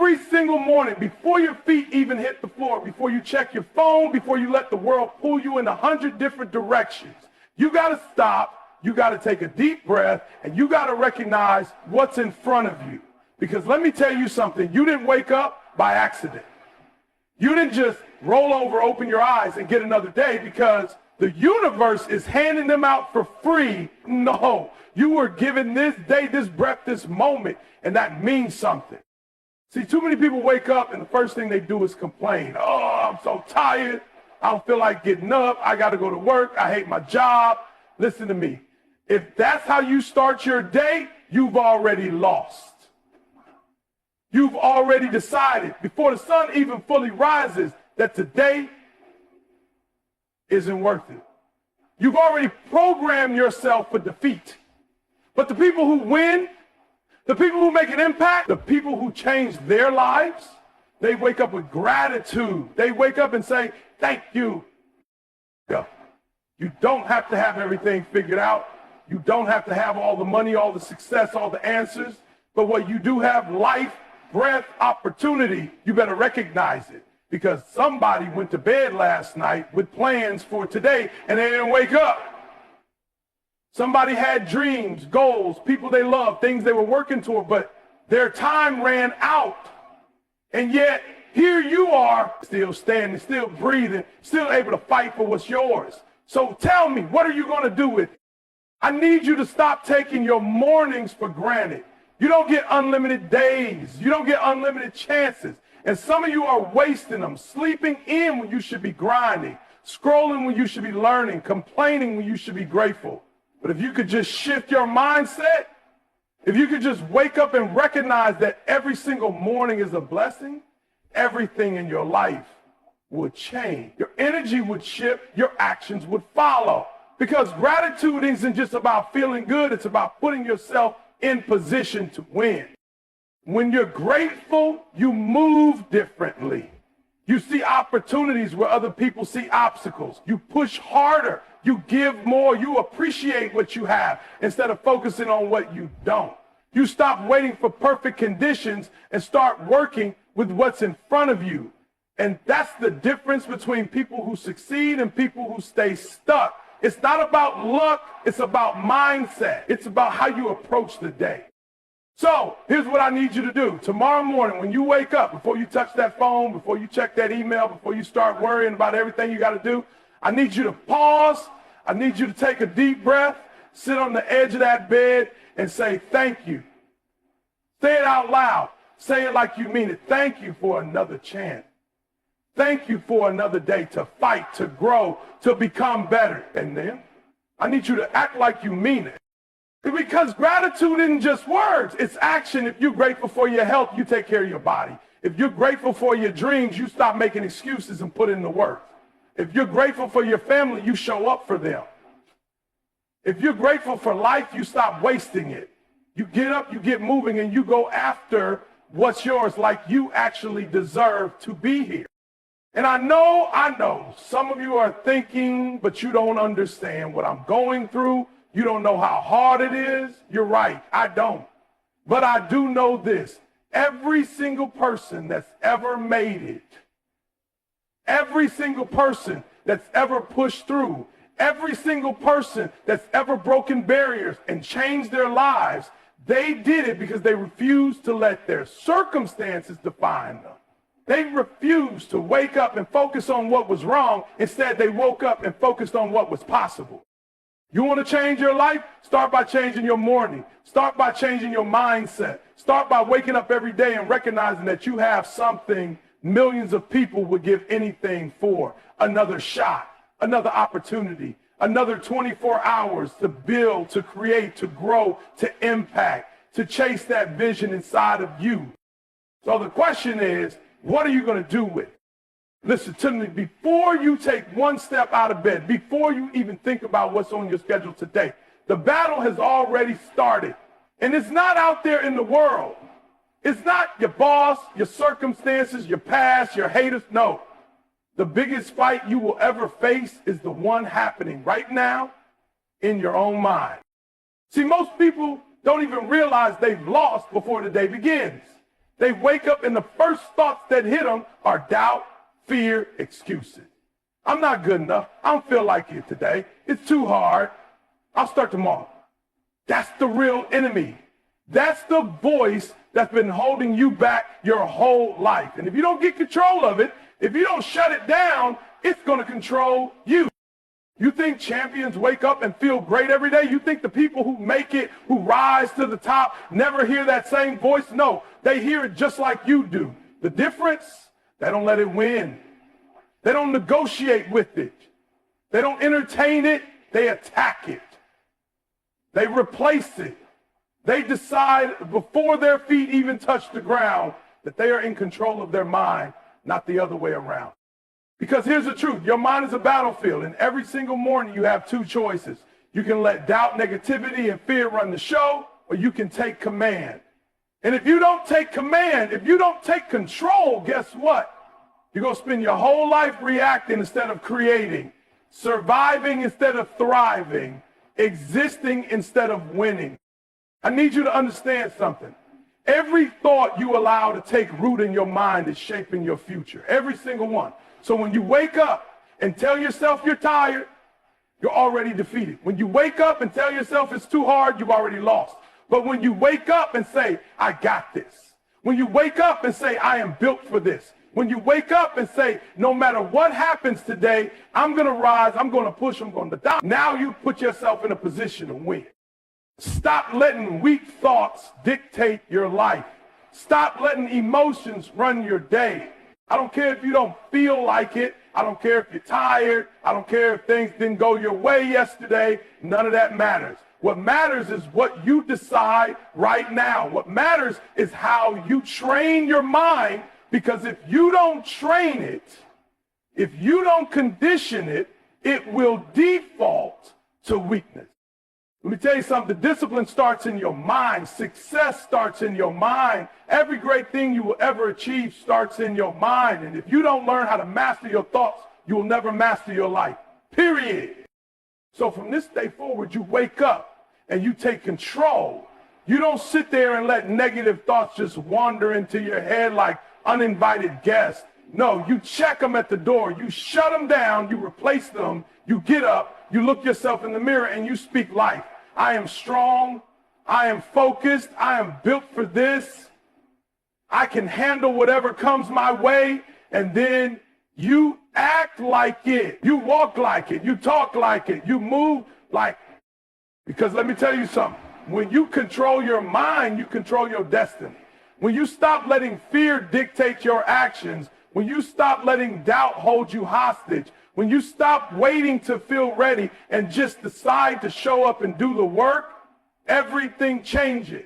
Every single morning, before your feet even hit the floor, before you check your phone, before you let the world pull you in 100 different directions, you got to stop, you got to take a deep breath, and you got to recognize what's in front of you. Because let me tell you something, you didn't wake up by accident. You didn't just roll over, open your eyes, and get another day because the universe is handing them out for free. No, you were given this day, this breath, this moment, and that means something. See, too many people wake up and the first thing they do is complain. Oh, I'm so tired. I don't feel like getting up. I got to go to work. I hate my job. Listen to me. If that's how you start your day, you've already lost. You've already decided before the sun even fully rises that today isn't worth it. You've already programmed yourself for defeat. But the people who win, the people who make an impact, the people who change their lives, they wake up with gratitude. They wake up and say, thank you. You don't have to have everything figured out. You don't have to have all the money, all the success, all the answers. But what you do have, life, breath, opportunity, you better recognize it. Because somebody went to bed last night with plans for today and they didn't wake up. Somebody had dreams, goals, people they loved, things they were working toward, but their time ran out. And yet, here you are, still standing, still breathing, still able to fight for what's yours. So tell me, what are you going to do with it? I need you to stop taking your mornings for granted. You don't get unlimited days. You don't get unlimited chances. And some of you are wasting them, sleeping in when you should be grinding, scrolling when you should be learning, complaining when you should be grateful. But if you could just shift your mindset, if you could just wake up and recognize that every single morning is a blessing, everything in your life would change. Your energy would shift, your actions would follow. Because gratitude isn't just about feeling good, it's about putting yourself in position to win. When you're grateful, you move differently. You see opportunities where other people see obstacles. You push harder. You give more. You appreciate what you have instead of focusing on what you don't. You stop waiting for perfect conditions and start working with what's in front of you. And that's the difference between people who succeed and people who stay stuck. It's not about luck. It's about mindset. It's about how you approach the day. So here's what I need you to do. Tomorrow morning, when you wake up, before you touch that phone, before you check that email, before you start worrying about everything you got to do, I need you to pause. I need you to take a deep breath, sit on the edge of that bed, and say, thank you. Say it out loud. Say it like you mean it. Thank you for another chance. Thank you for another day to fight, to grow, to become better. And then I need you to act like you mean it. Because gratitude isn't just words, it's action. If you're grateful for your health, you take care of your body. If you're grateful for your dreams, you stop making excuses and put in the work. If you're grateful for your family, you show up for them. If you're grateful for life, you stop wasting it. You get up, you get moving, and you go after what's yours like you actually deserve to be here. And I know, some of you are thinking, but you don't understand what I'm going through. You don't know how hard it is. You're right, I don't. But I do know this. Every single person that's ever made it, every single person that's ever pushed through, every single person that's ever broken barriers and changed their lives, they did it because they refused to let their circumstances define them. They refused to wake up and focus on what was wrong. Instead, they woke up and focused on what was possible. You want to change your life? Start by changing your morning. Start by changing your mindset. Start by waking up every day and recognizing that you have something millions of people would give anything for. Another shot, another opportunity, another 24 hours to build, to create, to grow, to impact, to chase that vision inside of you. So the question is, what are you going to do with it? Listen to me, before you take one step out of bed, before you even think about what's on your schedule today, the battle has already started. And it's not out there in the world. It's not your boss, your circumstances, your past, your haters. No. The biggest fight you will ever face is the one happening right now in your own mind. See, most people don't even realize they've lost before the day begins. They wake up and the first thoughts that hit them are doubt, fear, excuses. I'm not good enough. I don't feel like it today. It's too hard. I'll start tomorrow. That's the real enemy. That's the voice that's been holding you back your whole life. And if you don't get control of it, if you don't shut it down, it's going to control you. You think champions wake up and feel great every day? You think the people who make it, who rise to the top, never hear that same voice? No, they hear it just like you do. The difference, they don't let it win. They don't negotiate with it. They don't entertain it. They attack it. They replace it. They decide before their feet even touch the ground that they are in control of their mind, not the other way around. Because here's the truth. Your mind is a battlefield, and every single morning you have two choices. You can let doubt, negativity, and fear run the show, or you can take command. And if you don't take command, if you don't take control, guess what? You're going to spend your whole life reacting instead of creating, surviving instead of thriving, existing instead of winning. I need you to understand something. Every thought you allow to take root in your mind is shaping your future. Every single one. So when you wake up and tell yourself you're tired, you're already defeated. When you wake up and tell yourself it's too hard, you've already lost. But when you wake up and say, I got this. When you wake up and say, I am built for this. When you wake up and say, no matter what happens today, I'm going to rise, I'm going to push, I'm going to die. Now you put yourself in a position to win. Stop letting weak thoughts dictate your life. Stop letting emotions run your day. I don't care if you don't feel like it. I don't care if you're tired. I don't care if things didn't go your way yesterday. None of that matters. What matters is what you decide right now. What matters is how you train your mind, because if you don't train it, if you don't condition it, it will default to weakness. Let me tell you something. Discipline starts in your mind. Success starts in your mind. Every great thing you will ever achieve starts in your mind. And if you don't learn how to master your thoughts, you will never master your life. Period. So from this day forward, you wake up and you take control. You don't sit there and let negative thoughts just wander into your head like uninvited guests. No, you check them at the door. You shut them down. You replace them. You get up. You look yourself in the mirror and you speak life. I am strong. I am focused. I am built for this. I can handle whatever comes my way. And then you act like it. You walk like it. You talk like it. You move like it. Because let me tell you something. When you control your mind, you control your destiny. When you stop letting fear dictate your actions, when you stop letting doubt hold you hostage, when you stop waiting to feel ready and just decide to show up and do the work, everything changes.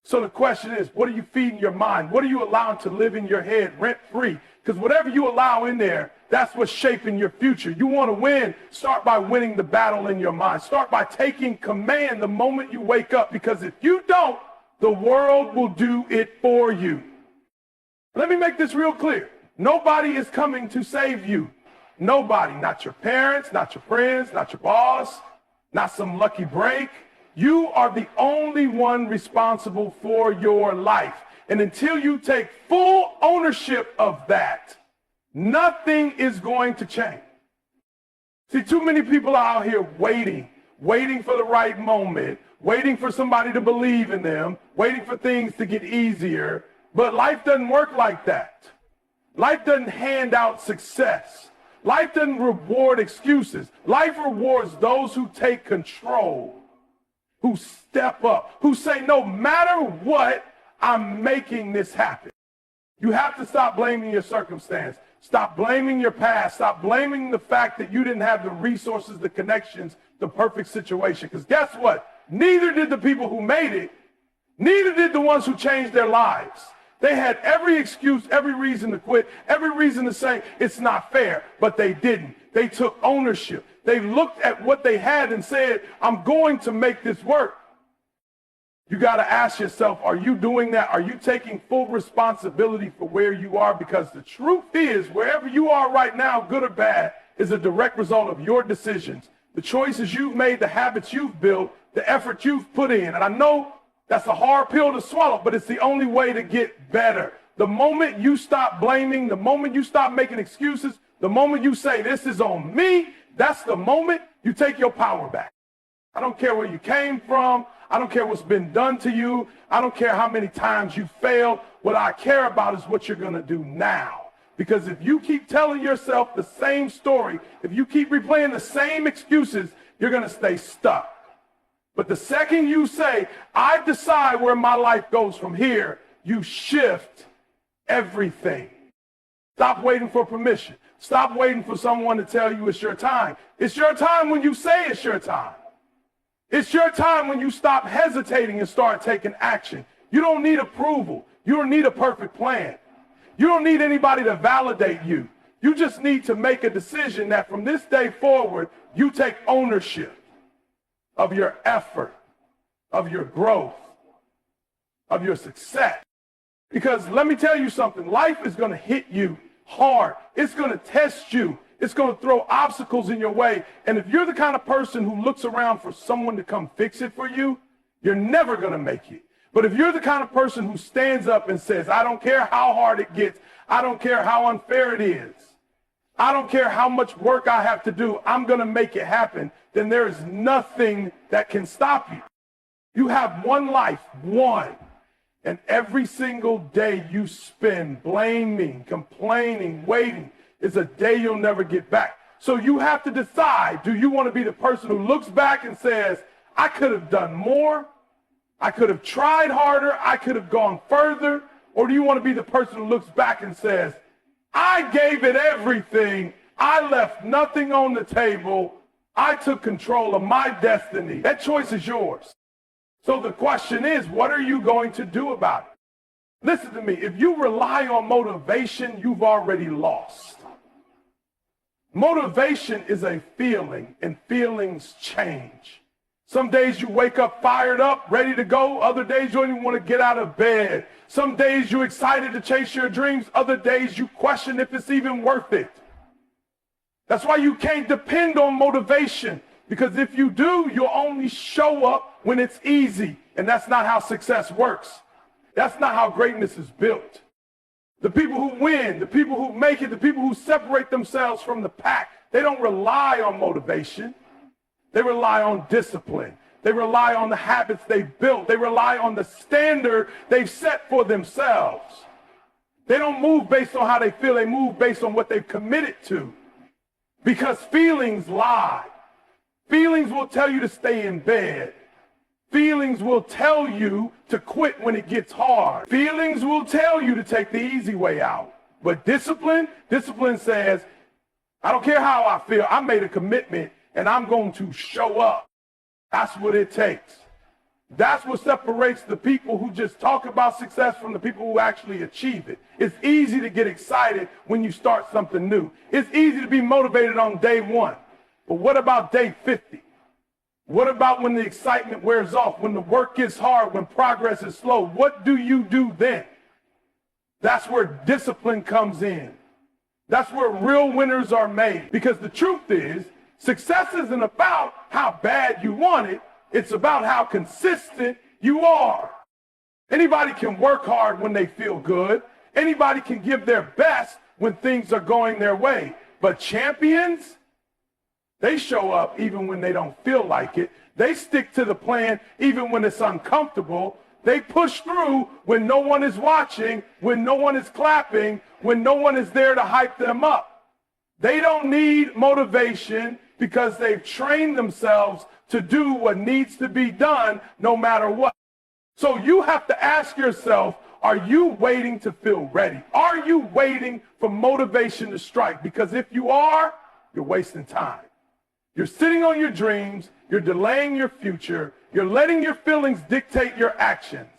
So the question is, what are you feeding your mind? What are you allowing to live in your head rent-free? Because whatever you allow in there, that's what's shaping your future. You want to win, start by winning the battle in your mind. Start by taking command the moment you wake up, because if you don't, the world will do it for you. Let me make this real clear. Nobody is coming to save you. Nobody, not your parents, not your friends, not your boss, not some lucky break. You are the only one responsible for your life. And until you take full ownership of that, nothing is going to change. See, too many people are out here waiting for the right moment, waiting for somebody to believe in them, waiting for things to get easier. But life doesn't work like that. Life doesn't hand out success. Life doesn't reward excuses. Life rewards those who take control, who step up, who say, no matter what, I'm making this happen. You have to stop blaming your circumstance. Stop blaming your past. Stop blaming the fact that you didn't have the resources, the connections, the perfect situation. Because guess what? Neither did the people who made it. Neither did the ones who changed their lives. They had every excuse, every reason to quit, every reason to say it's not fair, but they didn't. They took ownership. They looked at what they had and said, I'm going to make this work. You got to ask yourself, are you doing that? Are you taking full responsibility for where you are? Because the truth is, wherever you are right now, good or bad, is a direct result of your decisions, the choices you've made, the habits you've built, the effort you've put in. And I know That's a hard pill to swallow, but it's the only way to get better. The moment you stop blaming, the moment you stop making excuses, the moment you say, this is on me, that's the moment you take your power back. I don't care where you came from. I don't care what's been done to you. I don't care how many times you failed. What I care about is what you're going to do now. Because if you keep telling yourself the same story, if you keep replaying the same excuses, you're going to stay stuck. But the second you say, I decide where my life goes from here, you shift everything. Stop waiting for permission. Stop waiting for someone to tell you it's your time. It's your time when you say it's your time. It's your time when you stop hesitating and start taking action. You don't need approval. You don't need a perfect plan. You don't need anybody to validate you. You just need to make a decision that from this day forward, you take ownership of your effort, of your growth, of your success. Because let me tell you something, life is going to hit you hard. It's going to test you. It's going to throw obstacles in your way. And if you're the kind of person who looks around for someone to come fix it for you, you're never going to make it. But if you're the kind of person who stands up and says, I don't care how hard it gets, I don't care how unfair it is, I don't care how much work I have to do, I'm going to make it happen, then there is nothing that can stop you. You have one life, one. And every single day you spend blaming, complaining, waiting is a day you'll never get back. So you have to decide, do you want to be the person who looks back and says, I could have done more, I could have tried harder, I could have gone further, or do you want to be the person who looks back and says, I gave it everything, I left nothing on the table, I took control of my destiny. That choice is yours. So the question is, what are you going to do about it? Listen to me, if you rely on motivation, you've already lost. Motivation is a feeling, and feelings change. Some days you wake up fired up, ready to go. Other days you don't even want to get out of bed. Some days you're excited to chase your dreams. Other days you question if it's even worth it. That's why you can't depend on motivation. Because if you do, you'll only show up when it's easy. And that's not how success works. That's not how greatness is built. The people who win, the people who make it, the people who separate themselves from the pack, they don't rely on motivation. They rely on discipline. They rely on the habits they've built. They rely on the standard they've set for themselves. They don't move based on how they feel. They move based on what they've committed to. Because feelings lie. Feelings will tell you to stay in bed. Feelings will tell you to quit when it gets hard. Feelings will tell you to take the easy way out. But discipline says, I don't care how I feel. I made a commitment and I'm going to show up. That's what it takes. That's what separates the people who just talk about success from the people who actually achieve it. It's easy to get excited when you start something new. It's easy to be motivated on day one. But what about day 50? What about when the excitement wears off, when the work gets hard, when progress is slow? What do you do then? That's where discipline comes in. That's where real winners are made. Because the truth is, success isn't about how bad you want it. It's about how consistent you are. Anybody can work hard when they feel good. Anybody can give their best when things are going their way. But champions, they show up even when they don't feel like it. They stick to the plan even when it's uncomfortable. They push through when no one is watching, when no one is clapping, when no one is there to hype them up. They don't need motivation because they've trained themselves to do what needs to be done no matter what. So you have to ask yourself, are you waiting to feel ready? Are you waiting for motivation to strike? Because if you are, you're wasting time. You're sitting on your dreams, you're delaying your future, you're letting your feelings dictate your actions.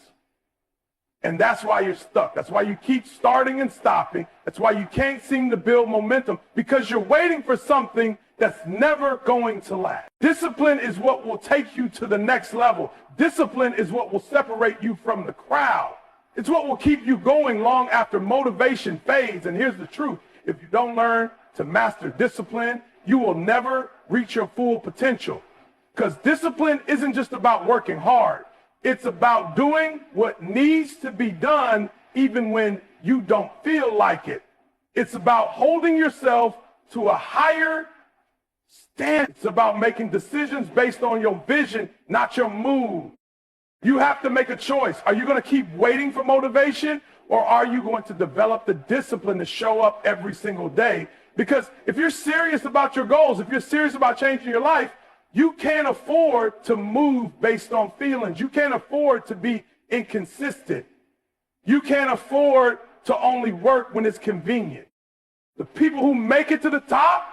And that's why you're stuck. That's why you keep starting and stopping. That's why you can't seem to build momentum, because you're waiting for something that's never going to last. Discipline is what will take you to the next level. Discipline is what will separate you from the crowd. It's what will keep you going long after motivation fades. And here's the truth. If you don't learn to master discipline, you will never reach your full potential. Because discipline isn't just about working hard. It's about doing what needs to be done even when you don't feel like it. It's about holding yourself to a higher standard. It's about making decisions based on your vision, not your mood. You have to make a choice. Are you going to keep waiting for motivation, or are you going to develop the discipline to show up every single day? Because if you're serious about your goals, if you're serious about changing your life, you can't afford to move based on feelings. You can't afford to be inconsistent. You can't afford to only work when it's convenient. The people who make it to the top,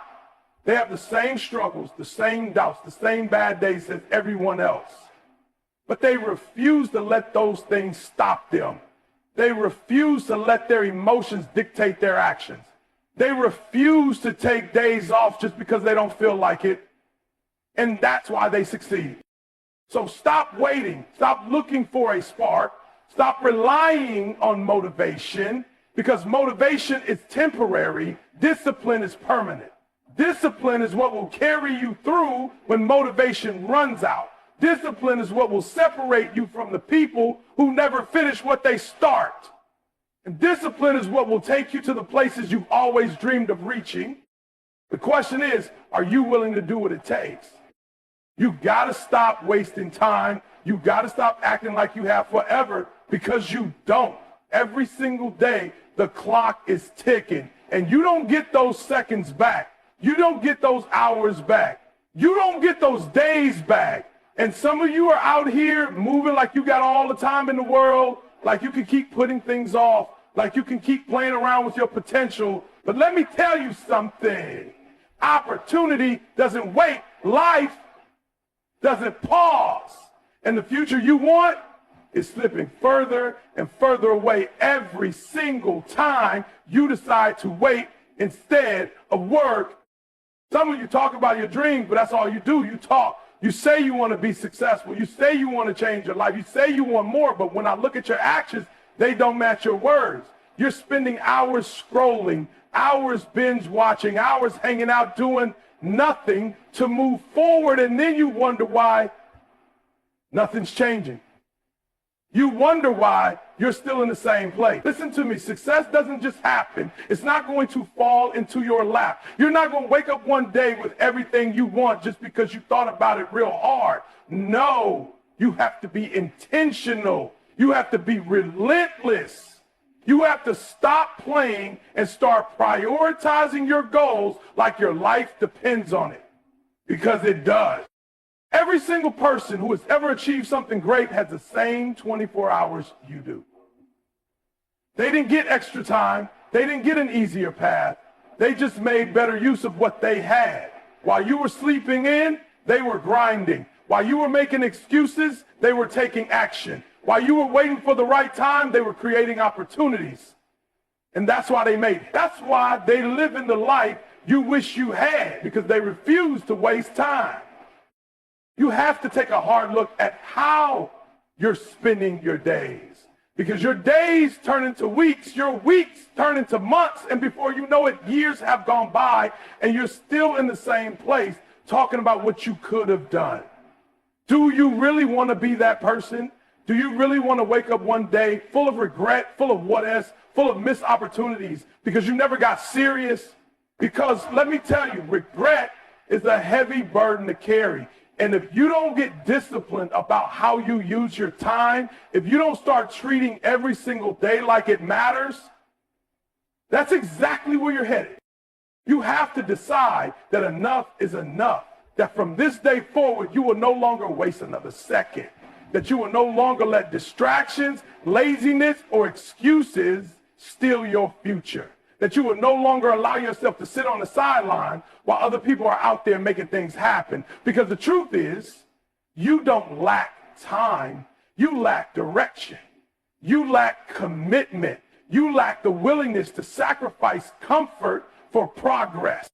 they have the same struggles, the same doubts, the same bad days as everyone else. But they refuse to let those things stop them. They refuse to let their emotions dictate their actions. They refuse to take days off just because they don't feel like it. And that's why they succeed. So stop waiting. Stop looking for a spark. Stop relying on motivation, because motivation is temporary. Discipline is permanent. Discipline is what will carry you through when motivation runs out. Discipline is what will separate you from the people who never finish what they start. And discipline is what will take you to the places you've always dreamed of reaching. The question is, are you willing to do what it takes? You got to stop wasting time. You got to stop acting like you have forever, because you don't. Every single day, the clock is ticking, and you don't get those seconds back. You don't get those hours back. You don't get those days back. And some of you are out here moving like you got all the time in the world, like you can keep putting things off, like you can keep playing around with your potential. But let me tell you something. Opportunity doesn't wait. Life doesn't pause. And the future you want is slipping further and further away every single time you decide to wait instead of work. Some of you talk about your dreams, but that's all you do. You talk. You say you want to be successful. You say you want to change your life. You say you want more, but when I look at your actions, they don't match your words. You're spending hours scrolling, hours binge watching, hours hanging out doing nothing to move forward, and then you wonder why nothing's changing. You wonder why you're still in the same place. Listen to me. Success doesn't just happen. It's not going to fall into your lap. You're not going to wake up one day with everything you want just because you thought about it real hard. No, you have to be intentional. You have to be relentless. You have to stop playing and start prioritizing your goals like your life depends on it, because it does. Every single person who has ever achieved something great has the same 24 hours you do. They didn't get extra time. They didn't get an easier path. They just made better use of what they had. While you were sleeping in, they were grinding. While you were making excuses, they were taking action. While you were waiting for the right time, they were creating opportunities. And that's why they made it. That's why they live in the life you wish you had, because they refuse to waste time. You have to take a hard look at how you're spending your days, because your days turn into weeks, your weeks turn into months, and before you know it, years have gone by, and you're still in the same place talking about what you could have done. Do you really want to be that person? Do you really want to wake up one day full of regret, full of what ifs, full of missed opportunities because you never got serious? Because let me tell you, regret is a heavy burden to carry. And if you don't get disciplined about how you use your time, if you don't start treating every single day like it matters, that's exactly where you're headed. You have to decide that enough is enough, that from this day forward, you will no longer waste another second, that you will no longer let distractions, laziness, or excuses steal your future, that you will no longer allow yourself to sit on the sideline while other people are out there making things happen. Because the truth is, you don't lack time. You lack direction. You lack commitment. You lack the willingness to sacrifice comfort for progress.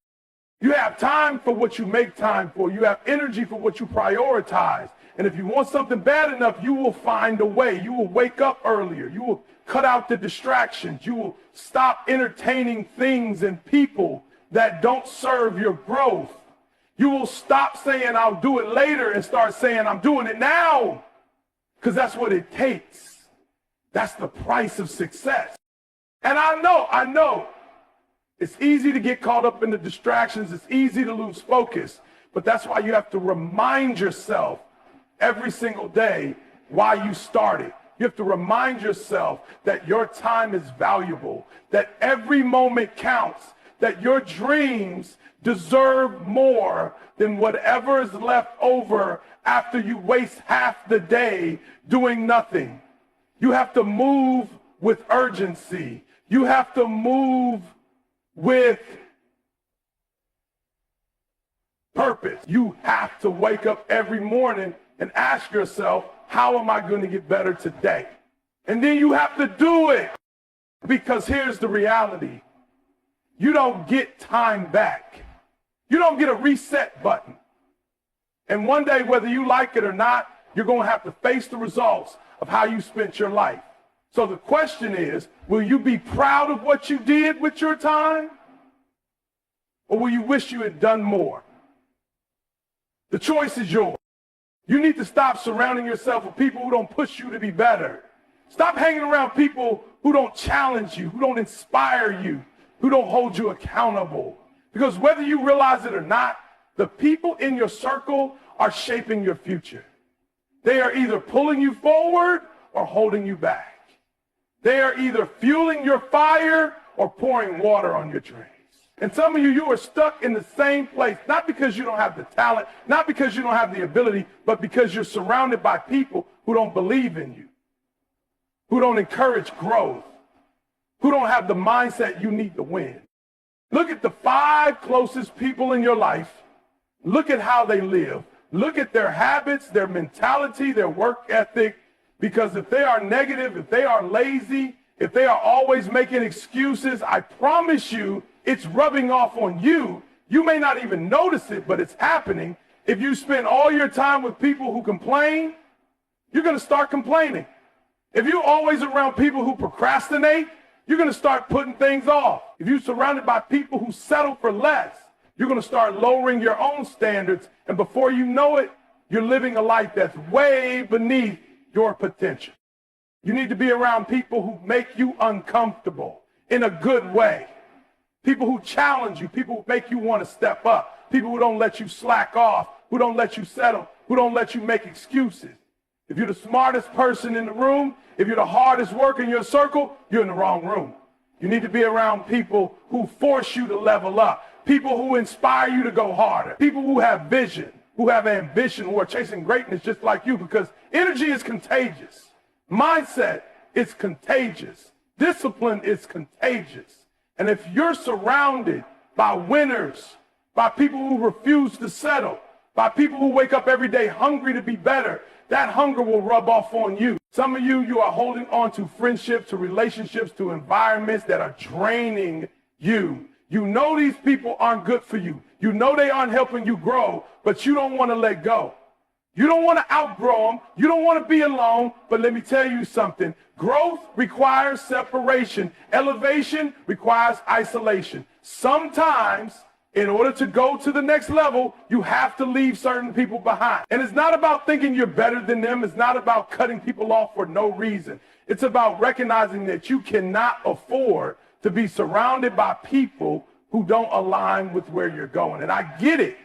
You have time for what you make time for. You have energy for what you prioritize. And if you want something bad enough, you will find a way. You will wake up earlier. You will cut out the distractions. You will stop entertaining things and people that don't serve your growth. You will stop saying, I'll do it later, and start saying, I'm doing it now. because that's what it takes. That's the price of success. And I know, it's easy to get caught up in the distractions. It's easy to lose focus. But that's why you have to remind yourself every single day why you started. You have to remind yourself that your time is valuable, that every moment counts, that your dreams deserve more than whatever is left over after you waste half the day doing nothing. You have to move with urgency. You have to move with purpose. You have to wake up every morning and ask yourself, how am I going to get better today? And then you have to do it. Because here's the reality. You don't get time back. You don't get a reset button. And one day, whether you like it or not, you're going to have to face the results of how you spent your life. So the question is, will you be proud of what you did with your time? Or will you wish you had done more? The choice is yours. You need to stop surrounding yourself with people who don't push you to be better. Stop hanging around people who don't challenge you, who don't inspire you, who don't hold you accountable. Because whether you realize it or not, the people in your circle are shaping your future. They are either pulling you forward or holding you back. They are either fueling your fire or pouring water on your drains. And some of you are stuck in the same place, not because you don't have the talent, not because you don't have the ability, but because you're surrounded by people who don't believe in you, who don't encourage growth, who don't have the mindset you need to win. Look at the 5 closest people in your life. Look at how they live. Look at their habits, their mentality, their work ethic. Because if they are negative, if they are lazy, if they are always making excuses, I promise you, it's rubbing off on you. You may not even notice it, but it's happening. If you spend all your time with people who complain, you're going to start complaining. If you're always around people who procrastinate, you're going to start putting things off. If you're surrounded by people who settle for less, you're going to start lowering your own standards. And before you know it, you're living a life that's way beneath your potential. You need to be around people who make you uncomfortable in a good way. People who challenge you, people who make you want to step up, people who don't let you slack off, who don't let you settle, who don't let you make excuses. If you're the smartest person in the room, if you're the hardest worker in your circle, you're in the wrong room. You need to be around people who force you to level up, people who inspire you to go harder, people who have vision, who have ambition, who are chasing greatness just like you, because energy is contagious. Mindset is contagious. Discipline is contagious. And if you're surrounded by winners, by people who refuse to settle, by people who wake up every day hungry to be better, that hunger will rub off on you. Some of you are holding on to friendships, to relationships, to environments that are draining you. You know these people aren't good for you. You know they aren't helping you grow, but you don't want to let go. You don't want to outgrow them. You don't want to be alone. But let me tell you something. Growth requires separation. Elevation requires isolation. Sometimes, in order to go to the next level, you have to leave certain people behind. And it's not about thinking you're better than them. It's not about cutting people off for no reason. It's about recognizing that you cannot afford to be surrounded by people who don't align with where you're going. And I get it.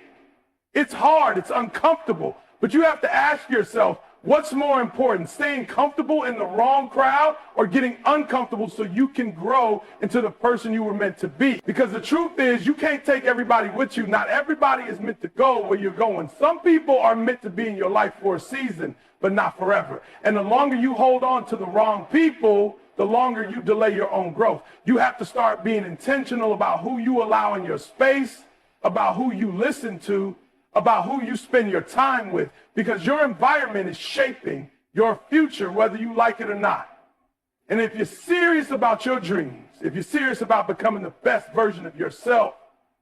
It's hard. It's uncomfortable. But you have to ask yourself, what's more important, staying comfortable in the wrong crowd or getting uncomfortable so you can grow into the person you were meant to be? Because the truth is, you can't take everybody with you. Not everybody is meant to go where you're going. Some people are meant to be in your life for a season, but not forever. And the longer you hold on to the wrong people, the longer you delay your own growth. You have to start being intentional about who you allow in your space, about who you listen to, about who you spend your time with, because your environment is shaping your future, whether you like it or not. And if you're serious about your dreams, if you're serious about becoming the best version of yourself,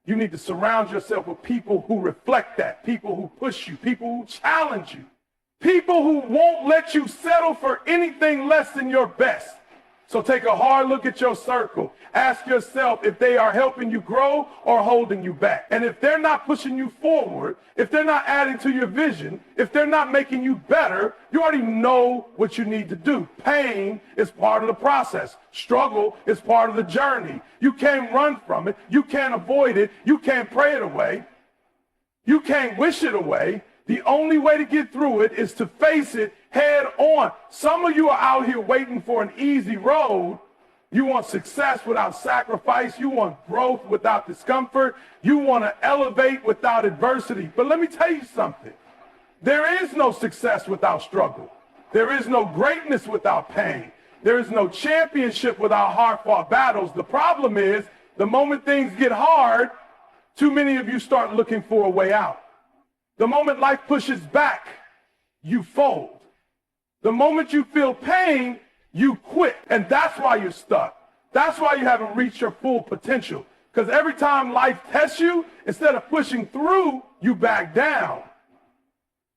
you need to surround yourself with people who reflect that, people who push you, people who challenge you, people who won't let you settle for anything less than your best. So take a hard look at your circle. Ask yourself if they are helping you grow or holding you back. And if they're not pushing you forward, if they're not adding to your vision, if they're not making you better, you already know what you need to do. Pain is part of the process. Struggle is part of the journey. You can't run from it. You can't avoid it. You can't pray it away. You can't wish it away. The only way to get through it is to face it head on. Some of you are out here waiting for an easy road. You want success without sacrifice. You want growth without discomfort. You want to elevate without adversity. But let me tell you something. There is no success without struggle. There is no greatness without pain. There is no championship without hard-fought battles. The problem is, the moment things get hard, too many of you start looking for a way out. The moment life pushes back, you fold. The moment you feel pain, you quit. And that's why you're stuck. That's why you haven't reached your full potential. Because every time life tests you, instead of pushing through, you back down.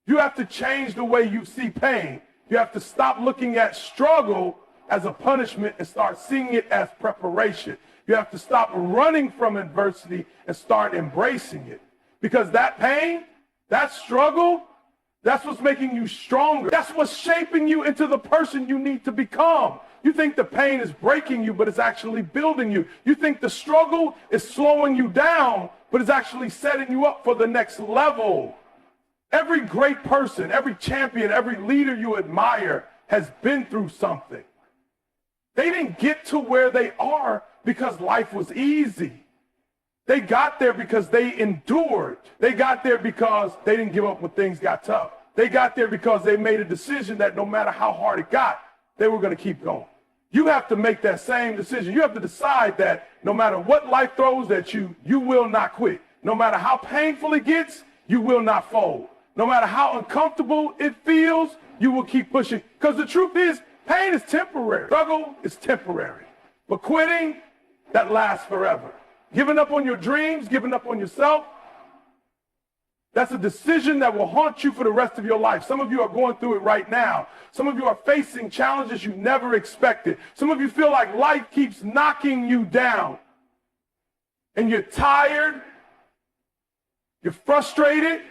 You have to change the way you see pain. You have to stop looking at struggle as a punishment and start seeing it as preparation. You have to stop running from adversity and start embracing it. Because that pain, that struggle, that's what's making you stronger. That's what's shaping you into the person you need to become. You think the pain is breaking you, but it's actually building you. You think the struggle is slowing you down, but it's actually setting you up for the next level. Every great person, every champion, every leader you admire has been through something. They didn't get to where they are because life was easy. They got there because they endured. They got there because they didn't give up when things got tough. They got there because they made a decision that no matter how hard it got, they were going to keep going. You have to make that same decision. You have to decide that no matter what life throws at you, you will not quit. No matter how painful it gets, you will not fold. No matter how uncomfortable it feels, you will keep pushing. Because the truth is, pain is temporary. Struggle is temporary. But quitting, that lasts forever. Giving up on your dreams, giving up on yourself, that's a decision that will haunt you for the rest of your life. Some of you are going through it right now. Some of you are facing challenges you never expected. Some of you feel like life keeps knocking you down. And you're tired. You're frustrated.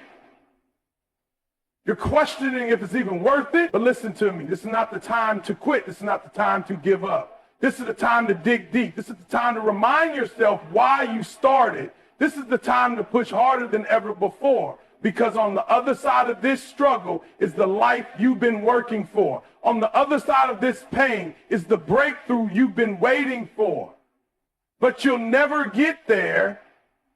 You're questioning if it's even worth it. But listen to me. This is not the time to quit. This is not the time to give up. This is the time to dig deep. This is the time to remind yourself why you started. This is the time to push harder than ever before. Because on the other side of this struggle is the life you've been working for. On the other side of this pain is the breakthrough you've been waiting for. But you'll never get there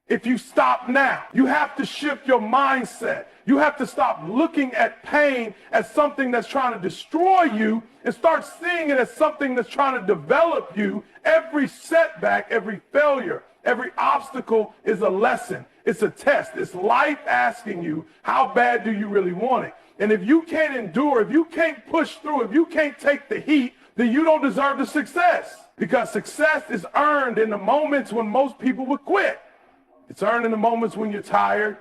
if you stop now. You have to shift your mindset. You have to stop looking at pain as something that's trying to destroy you and start seeing it as something that's trying to develop you. Every setback, every failure, every obstacle is a lesson. It's a test. It's life asking you, how bad do you really want it? And if you can't endure, if you can't push through, if you can't take the heat, then you don't deserve the success. Because success is earned in the moments when most people would quit. It's earned in the moments when you're tired,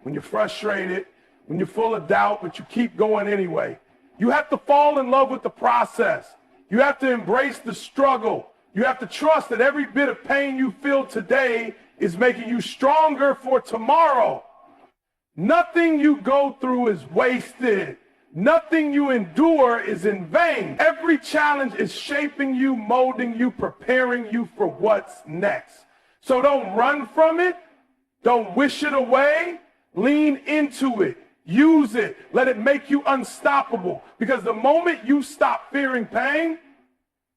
when you're frustrated, when you're full of doubt, but you keep going anyway. You have to fall in love with the process. You have to embrace the struggle. You have to trust that every bit of pain you feel today is making you stronger for tomorrow. Nothing you go through is wasted. Nothing you endure is in vain. Every challenge is shaping you, molding you, preparing you for what's next. So don't run from it. Don't wish it away. Lean into it. Use it. Let it make you unstoppable. Because the moment you stop fearing pain,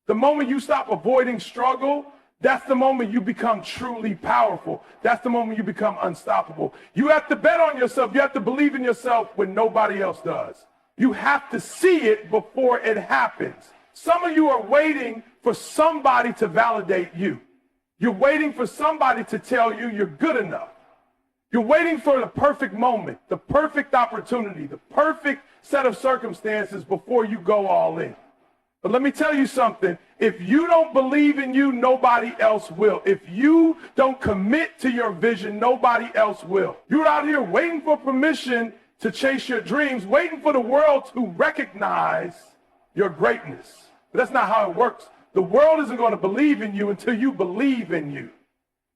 the moment you stop avoiding struggle, that's the moment you become truly powerful. That's the moment you become unstoppable. You have to bet on yourself. You have to believe in yourself when nobody else does. You have to see it before it happens. Some of you are waiting for somebody to validate you. You're waiting for somebody to tell you you're good enough. You're waiting for the perfect moment, the perfect opportunity, the perfect set of circumstances before you go all in. But let me tell you something. If you don't believe in you, nobody else will. If you don't commit to your vision, nobody else will. You're out here waiting for permission to chase your dreams, waiting for the world to recognize your greatness. But that's not how it works. The world isn't going to believe in you until you believe in you.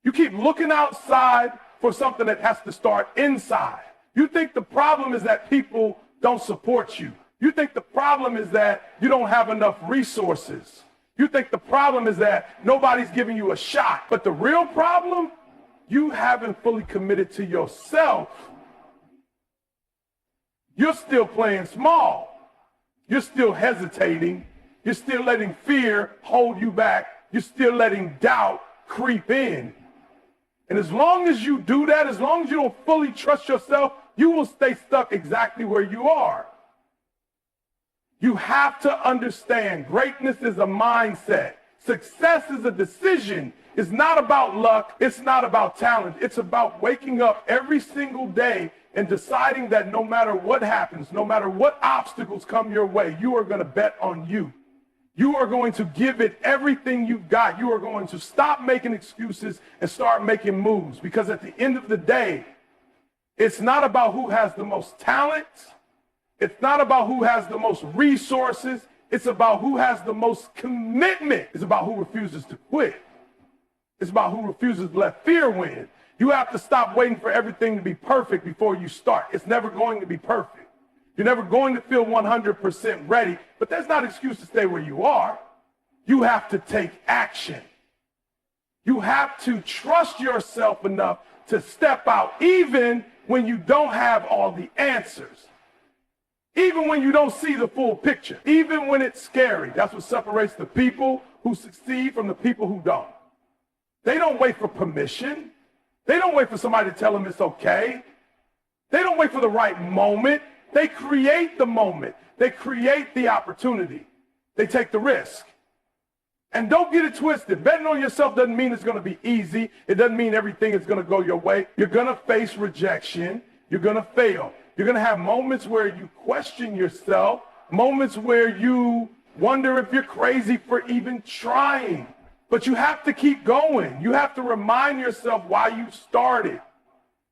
You keep looking outside for something that has to start inside. You think the problem is that people don't support you. You think the problem is that you don't have enough resources. You think the problem is that nobody's giving you a shot. But the real problem, you haven't fully committed to yourself. You're still playing small. You're still hesitating. You're still letting fear hold you back. You're still letting doubt creep in. And as long as you do that, as long as you don't fully trust yourself, you will stay stuck exactly where you are. You have to understand greatness is a mindset. Success is a decision. It's not about luck. It's not about talent. It's about waking up every single day and deciding that no matter what happens, no matter what obstacles come your way, you are going to bet on you. You are going to give it everything you've got. You are going to stop making excuses and start making moves. Because at the end of the day, it's not about who has the most talent. It's not about who has the most resources. It's about who has the most commitment. It's about who refuses to quit. It's about who refuses to let fear win. You have to stop waiting for everything to be perfect before you start. It's never going to be perfect. You're never going to feel 100% ready, but that's not an excuse to stay where you are. You have to take action. You have to trust yourself enough to step out even when you don't have all the answers. Even when you don't see the full picture. Even when it's scary. That's what separates the people who succeed from the people who don't. They don't wait for permission. They don't wait for somebody to tell them it's okay. They don't wait for the right moment. They create the moment. They create the opportunity. They take the risk. And don't get it twisted. Betting on yourself doesn't mean it's going to be easy. It doesn't mean everything is going to go your way. You're going to face rejection. You're going to fail. You're going to have moments where you question yourself, moments where you wonder if you're crazy for even trying. But you have to keep going. You have to remind yourself why you started.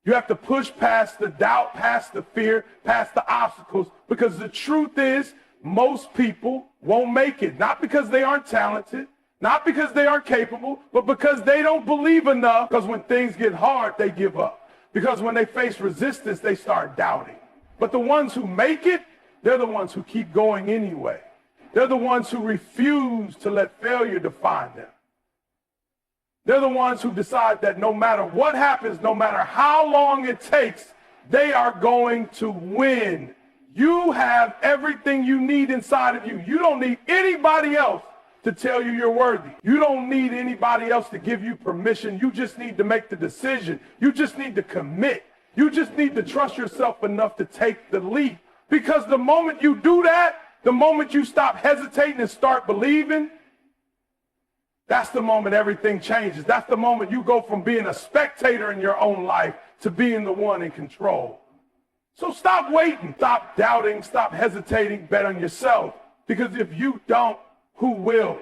You have to push past the doubt, past the fear, past the obstacles, because the truth is most people won't make it. Not because they aren't talented, not because they aren't capable, but because they don't believe enough. Because when things get hard, they give up. Because when they face resistance, they start doubting. But the ones who make it, they're the ones who keep going anyway. They're the ones who refuse to let failure define them. They're the ones who decide that no matter what happens, no matter how long it takes, they are going to win. You have everything you need inside of you. You don't need anybody else to tell you you're worthy. You don't need anybody else to give you permission. You just need to make the decision. You just need to commit. You just need to trust yourself enough to take the leap. Because the moment you do that, the moment you stop hesitating and start believing, that's the moment everything changes. That's the moment you go from being a spectator in your own life to being the one in control. So stop waiting, stop doubting, stop hesitating, bet on yourself. Because if you don't, who will?